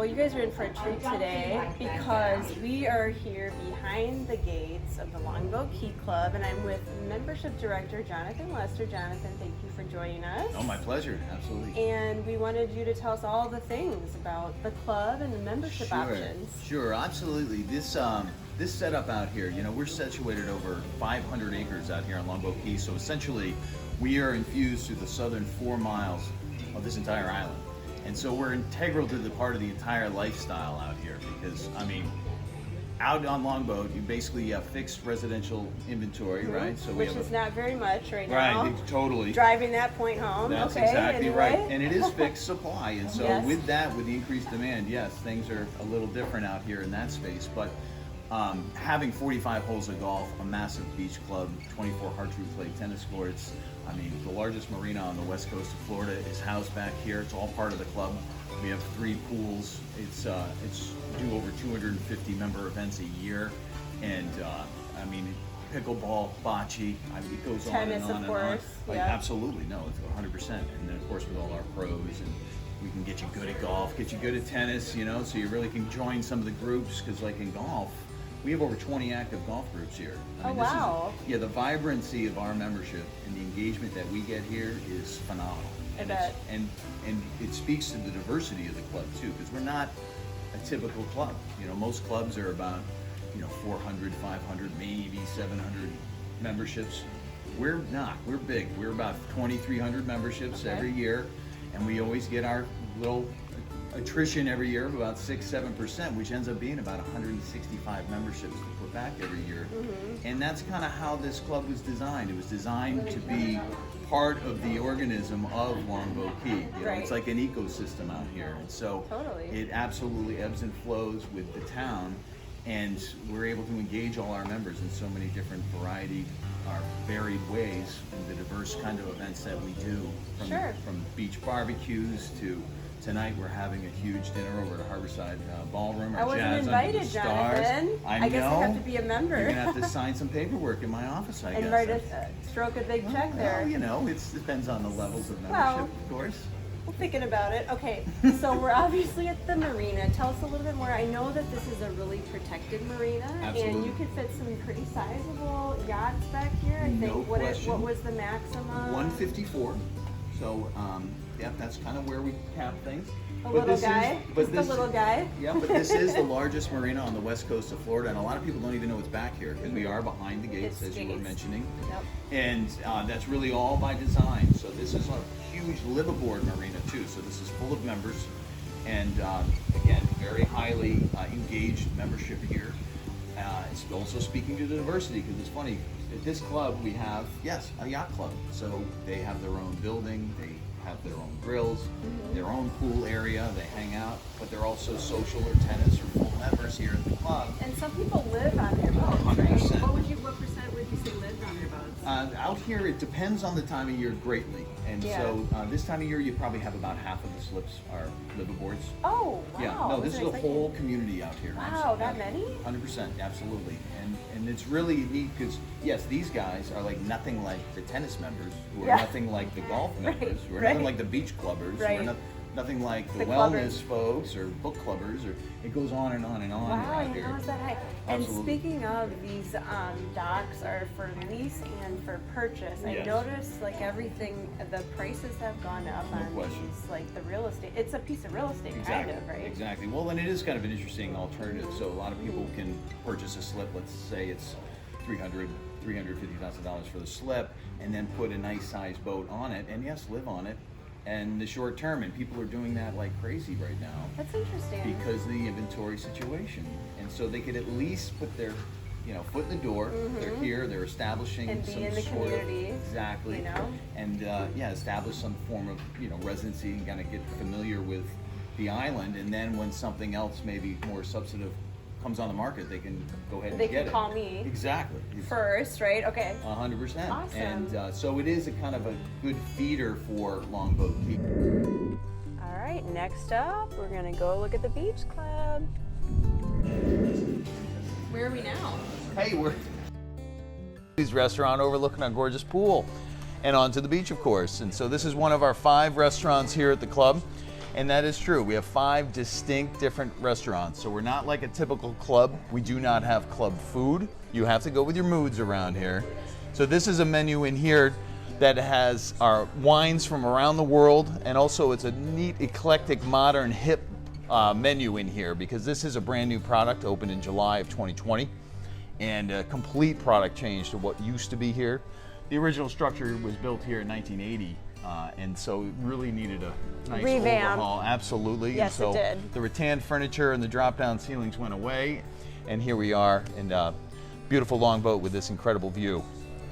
Well, you guys are in for a treat today because we are here behind the gates of the Longboat Key Club, and I'm with Membership Director Jonathan Lester. Jonathan, thank you for joining us. Oh, my pleasure, absolutely. And we wanted you to tell us all the things about the club and the membership options. Sure, absolutely. This setup out here, you know, we're situated over 500 acres out here on Longboat Key, so essentially we are infused through the southern 4 miles of this entire island. And so we're integral to the part of the entire lifestyle out here because, I mean, out on Longboat, you basically have fixed residential inventory, right? So Which is not very much right now. Right, totally. Driving that point home. That's okay, exactly anyway. right. And it is fixed supply. And so Yes. with that, with the increased demand, yes, things are a little different out here in that space. But having 45 holes of golf, a massive beach club, 24 archery play tennis courts, I mean, the largest marina on the west coast of Florida is housed back here. It's all part of the club. We have 3 pools. It's do over 250 member events a year. And I mean, pickleball, bocce, I mean, it goes Tennis, on and on of course. Like, yeah. absolutely, no, it's 100%. And then of course with all our pros, and we can get you good at golf, get you good at tennis, you know, so you really can join some of the groups, because like in golf, we have over 20 active golf groups here. I mean, wow. Yeah, the vibrancy of our membership and the engagement that we get here is phenomenal. I And bet. And it speaks to the diversity of the club too, because we're not a typical club. You know, most clubs are about, 400, 500, maybe 700 memberships. We're not. We're big. We're about 2,300 memberships every year, and we always get our little attrition every year of about 6-7%, which ends up being about 165 memberships to put back every year. And that's kind of how this club was designed. It was designed to be part of the organism of Longboat Key. You know, Right. it's like an ecosystem out here, and so Totally. it absolutely ebbs and flows with the town. And we're able to engage all our members in so many different varied ways in the diverse kind of events that we do. From beach barbecues to tonight we're having a huge dinner over at Harborside Ballroom. I wasn't Jazz Under invited, the Stars. Jonathan. I guess I know. have to be a member. You're gonna have to sign some paperwork in my office, I and guess. write stroke a big check there. Well, it depends on the levels of membership, Well, of course. We're thinking about it. Okay, so we're obviously at the marina. Tell us a little bit more. I know that this is a really protected marina, and Absolutely. you could fit some pretty sizable yachts back here. I No think. question. What was the maximum? 154. So, that's kind of where we cap things. A little guy. Just a little guy. Yeah, but this is the largest marina on the west coast of Florida, and a lot of people don't even know it's back here because we are behind the gates, It's as you were gates. mentioning. Yep. And that's really all by design. So this is a huge liveaboard marina too. So this is full of members, and again, very highly engaged membership here. It's also speaking to the diversity, because it's funny. At this club we have, yes, a yacht club. So they have their own building. They have their own grills, their own pool area, they hang out, but they're also social or tennis or full members here at the club. And some people live on their boats, right? 100%. What percent would you say lived on their boats? Out here, it depends on the time of year greatly. And Yeah. so this time of year, you probably have about half of the slips are liveaboards. Oh, wow. Yeah, no, this is a Wasn't whole community out here. Wow, that many? 100%, absolutely. And it's really neat because, yes, these guys are like nothing like the tennis members, who are Yeah. nothing like the golf Right, members, who are right. nothing like the beach clubbers, Right. who are nothing like the The wellness clubbers. folks or book clubbers, or it goes on and on and on Wow, I out didn't here. know it was that high. And Absolutely. speaking of, these docks are for lease and for purchase. I Yes. noticed like everything, the prices have gone up No on question. these, like the real estate. It's a piece of real estate, kind of, right? Exactly. Well, and it is kind of an interesting alternative. So a lot of people can purchase a slip. Let's say it's $350,000 for the slip, and then put a nice sized boat on it, and yes, live on it. And the short term, and people are doing that like crazy right now That's interesting. because of the inventory situation. And so they could at least put their foot in the door. They're here. They're establishing And be some in the sort community, of exactly. you know? And establish some form of residency and kind of get familiar with the island. And then when something else, maybe more substantive, comes on the market, they can go ahead and They get can it. call me Exactly. first, right? Okay. 100%. Awesome. And so it is a kind of a good feeder for Longboat Key. All right, next up, we're gonna go look at the beach club. Where are we now? Hey, we're this restaurant overlooking our gorgeous pool and onto the beach, of course. And so this is one of our 5 restaurants here at the club. And that is true. We have 5 distinct different restaurants. So we're not like a typical club. We do not have club food. You have to go with your moods around here. So this is a menu in here that has our wines from around the world, and also it's a neat, eclectic, modern, hip menu in here, because this is a brand new product opened in July of 2020, and a complete product change to what used to be here. The original structure was built here in 1980. And so it really needed a nice revamp. overhaul. Absolutely. Yes, and so it did. The rattan furniture and the drop-down ceilings went away, and here we are in a beautiful Longboat with this incredible view.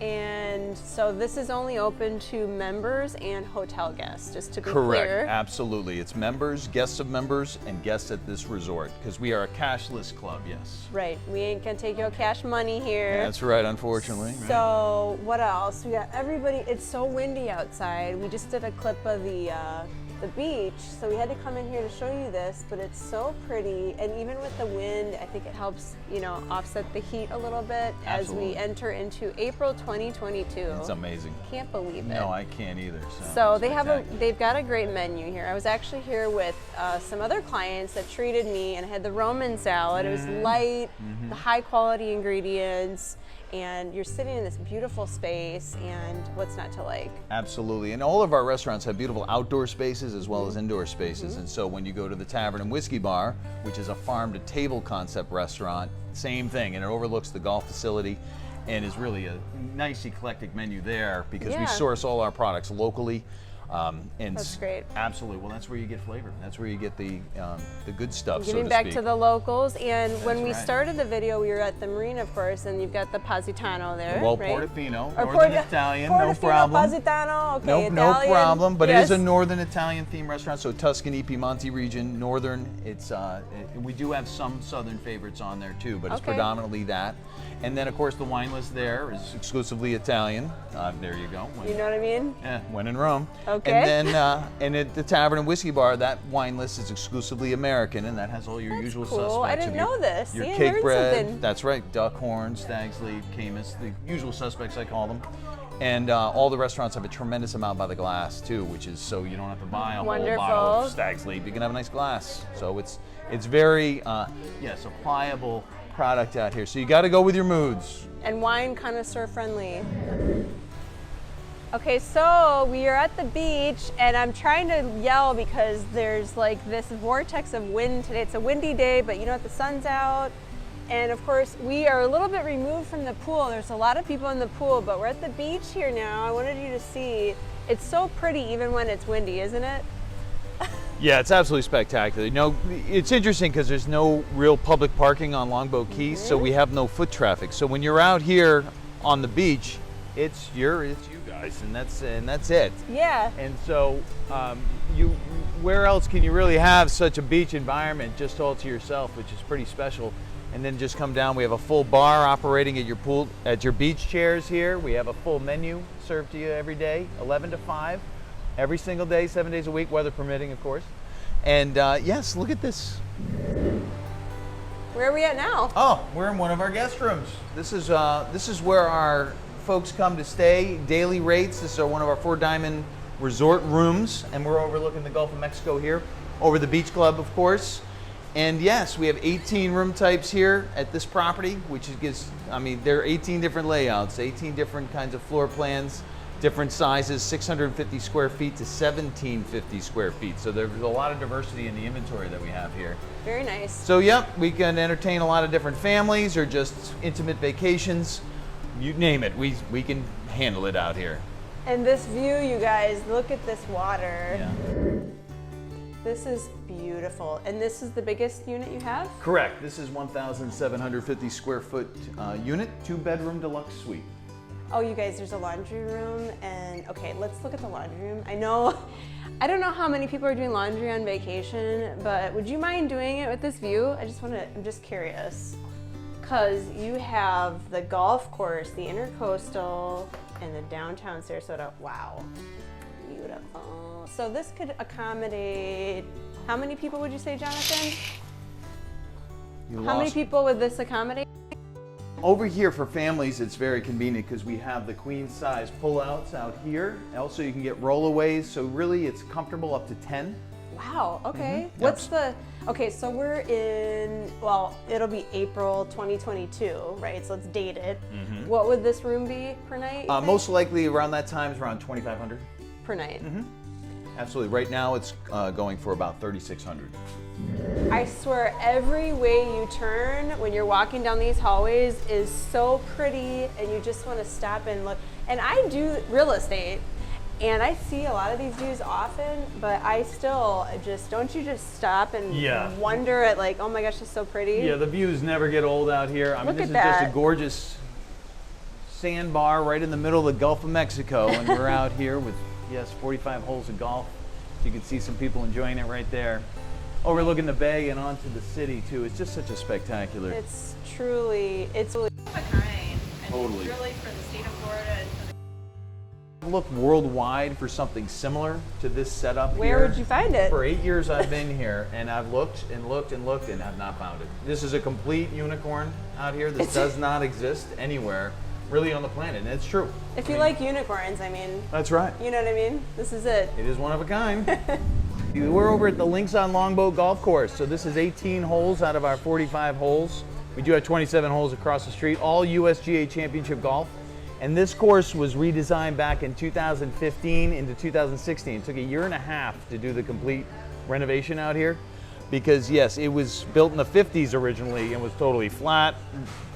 And so this is only open to members and hotel guests, just to be Correct. clear. Absolutely. It's members, guests of members, and guests at this resort, because we are a cashless club. Yes. Right. We ain't gonna take your cash money here. That's right. Unfortunately. Right. So what else? We got everybody. It's so windy outside. We just did a clip of the beach, so we had to come in here to show you this. But it's so pretty, and even with the wind, I think it helps, you know, offset the heat a little bit as we enter into April 2022. It's amazing. Can't believe it. No, I can't either. So they've got a great menu here. I was actually here with some other clients that treated me, and I had the Roman salad. It was light, the high quality ingredients, and you're sitting in this beautiful space, and what's not to like? Absolutely, and all of our restaurants have beautiful outdoor spaces as well as indoor spaces. And so when you go to the Tavern and Whiskey Bar, which is a farm to table concept restaurant, same thing, and it overlooks the golf facility, and is really a nice eclectic menu there, because we source all our products locally. And That's great. Absolutely. Well, that's where you get flavor. That's where you get the good stuff. Giving so to back speak. to the locals. And when That's we right. started the video, we were at the Marina, of course, and you've got the Positano there, Well, right? Portofino, Or Northern Italian, no Portofino, problem. Positano, okay, No Italian. problem. But it yes. is a Northern Italian themed restaurant, so Tuscany, Piemonte region, Northern. It's we do have some Southern favorites on there too, but it's predominantly that. And then, of course, the wine list there is exclusively Italian. There you go. You know what I mean? Yeah, when in Rome. Okay. And then, and at the Tavern and Whiskey Bar, that wine list is exclusively American, and that has all your usual cool. suspects. I didn't know this. Your See, I cake learned bread. something. That's right. Duck horn, stag's leaf, camus, the usual suspects I call them. And all the restaurants have a tremendous amount by the glass too, which is so you don't have to buy a whole bottle of stag's leaf. You can have a nice glass. So it's very yes, a pliable product out here. So you got to go with your moods. And wine connoisseur friendly. Okay, so we are at the beach, and I'm trying to yell because there's like this vortex of wind today. It's a windy day, but you know what, the sun's out. And of course, we are a little bit removed from the pool. There's a lot of people in the pool, but we're at the beach here now. I wanted you to see. It's so pretty even when it's windy, isn't it? Yeah, it's absolutely spectacular. You know, it's interesting because there's no real public parking on Longboat Key, so we have no foot traffic. So when you're out here on the beach, it's you guys, and that's it. Yeah. And so, where else can you really have such a beach environment just all to yourself, which is pretty special? And then just come down. We have a full bar operating at your pool, at your beach chairs here. We have a full menu served to you every day, 11 to 5. Every single day, 7 days a week, weather permitting, of course. And yes, look at this. Where are we at now? Oh, we're in one of our guest rooms. This is where our folks come to stay. Daily rates. This is one of our 4 diamond resort rooms, and we're overlooking the Gulf of Mexico here, over the beach club, of course. And yes, we have 18 room types here at this property, which gives, I mean, there are 18 different layouts, 18 different kinds of floor plans, different sizes, 650 square feet to 1750 square feet. So there's a lot of diversity in the inventory that we have here. Very nice. So yep, we can entertain a lot of different families or just intimate vacations. You name it, we can handle it out here. And this view, you guys, look at this water. Yeah. This is beautiful. And this is the biggest unit you have? Correct. This is 1,750 square foot unit, 2-bedroom deluxe suite. Oh, you guys, there's a laundry room, and okay, let's look at the laundry room. I don't know how many people are doing laundry on vacation, but would you mind doing it with this view? I'm just curious. Cause you have the golf course, the intercoastal, and the downtown Sarasota. Wow, beautiful. So this could accommodate, how many people would you say, Jonathan? How many people would this accommodate? Over here for families, it's very convenient because we have the queen size pullouts out here. Also, you can get rollaways, so really it's comfortable up to 10. Wow. Wow, okay. What's the, okay, so we're in, well, it'll be April 2022, right? So let's date it. What would this room be per night? Most likely around that time is around 2,500. Per night. Absolutely. Right now it's going for about 3,600. I swear, every way you turn when you're walking down these hallways is so pretty, and you just want to stop and look. And I do real estate, and I see a lot of these views often, but I still just, don't you just stop and wonder at like, oh my gosh, it's so pretty? Yeah, the views never get old out here. I mean, this is just a gorgeous sandbar right in the middle of the Gulf of Mexico, and we're out here with, 45 holes of golf. You can see some people enjoying it right there. Overlooking the bay and onto the city too. It's just such a spectacular. It's truly, it's really Of a kind. And Totally. really for the state of Florida and for the I've looked worldwide for something similar to this setup Where here. would you find it? For 8 years I've been here, and I've looked and looked and looked and have not found it. This is a complete unicorn out here. This does not exist anywhere really on the planet, and it's true. If you like unicorns, I mean, That's right. you know what I mean? This is it. It is one of a kind. We're over at the Links on Longboat Golf Course. So this is 18 holes out of our 45 holes. We do have 27 holes across the street, all USGA Championship golf. And this course was redesigned back in 2015 into 2016. It took a year and a half to do the complete renovation out here. Because yes, it was built in the 50s originally and was totally flat,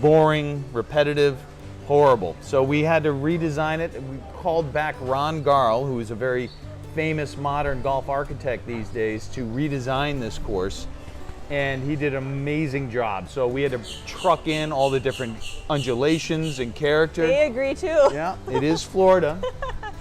boring, repetitive, horrible. So we had to redesign it. We called back Ron Garl, who is a very famous modern golf architect these days, to redesign this course, and he did an amazing job. So we had to truck in all the different undulations and character. They agree too. Yeah, it is Florida.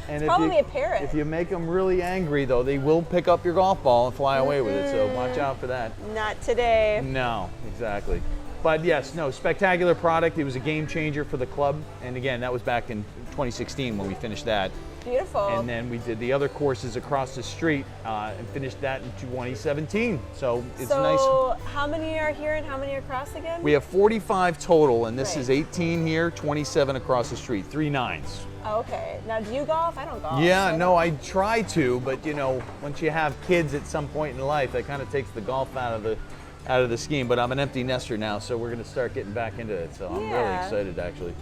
And Probably a parrot. If you make them really angry though, they will pick up your golf ball and fly away with it, so watch out for that. Not today. No, exactly. But yes, no, spectacular product. It was a game changer for the club. And again, that was back in 2016 when we finished that. Beautiful. And then we did the other courses across the street and finished that in 2017. So it's nice. So how many are here and how many are across again? We have 45 total, and this Right. is 18 here, 27 across the street, 3 9s. Oh, okay. Now, do you golf? I don't golf. Yeah, no, I try to, but you know, once you have kids at some point in life, that kind of takes the golf out of the scheme. But I'm an empty nester now, so we're going to start getting back into it. So I'm really Yeah. excited, actually.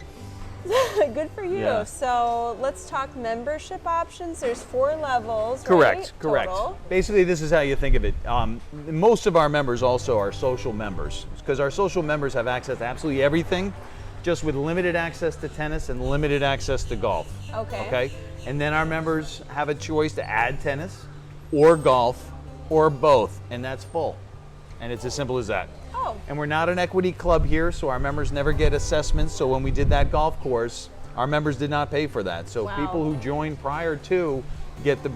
Good for you. Yeah. So let's talk membership options. There's 4 levels. Correct, right? correct. Total. Basically, this is how you think of it. Most of our members also are social members, because our social members have access to absolutely everything, just with limited access to tennis and limited access to golf. Okay. Okay? And then our members have a choice to add tennis or golf or both, and that's full. And it's as simple as that. Oh. And we're not an equity club here, so our members never get assessments. So when we did that golf course, our members did not pay for that. So Wow. people who joined prior to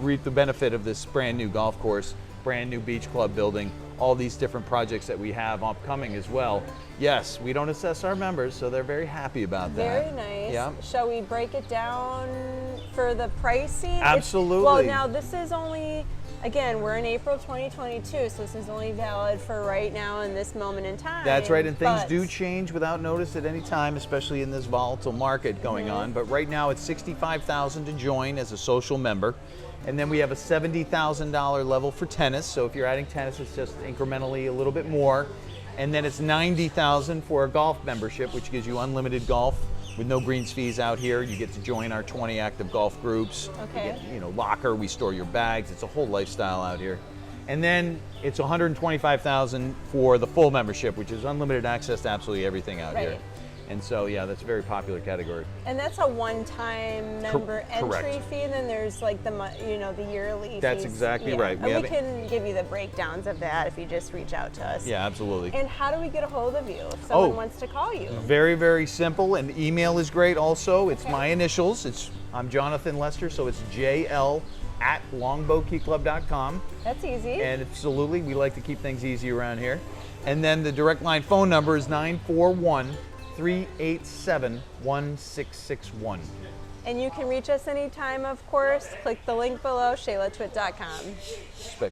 reap the benefit of this brand new golf course, brand new beach club building, all these different projects that we have upcoming as well. Yes, we don't assess our members, so they're very happy about that. Very nice. Yeah. Shall we break it down for the pricing? Absolutely. Well, now this is only, again, we're in April 2022, so this is only valid for right now in this moment in time. That's right, and things but- do change without notice at any time, especially in this volatile market going on. But right now it's $65,000 to join as a social member. And then we have a $70,000 level for tennis. So if you're adding tennis, it's just incrementally a little bit more. And then it's $90,000 for a golf membership, which gives you unlimited golf with no greens fees out here. You get to join our 20 active golf groups. Okay. You get, locker, we store your bags. It's a whole lifestyle out here. And then it's $125,000 for the full membership, which is unlimited access to absolutely everything out here. Right. And so, yeah, that's a very popular category. And that's a one-time member entry correct. fee, and then there's like the yearly That's fees. exactly Yeah. right. And we can give you the breakdowns of that if you just reach out to us. Yeah, absolutely. And how do we get a hold of you if someone Oh. wants to call you? Very, very simple, and email is great also. It's Okay. my initials. I'm Jonathan Lester, so it's JL@longboatkeyclub.com. That's easy. And absolutely, we like to keep things easy around here. And then the direct line phone number is 941-387-1661. And you can reach us anytime, of course. Click the link below, ShaylaTwit.com.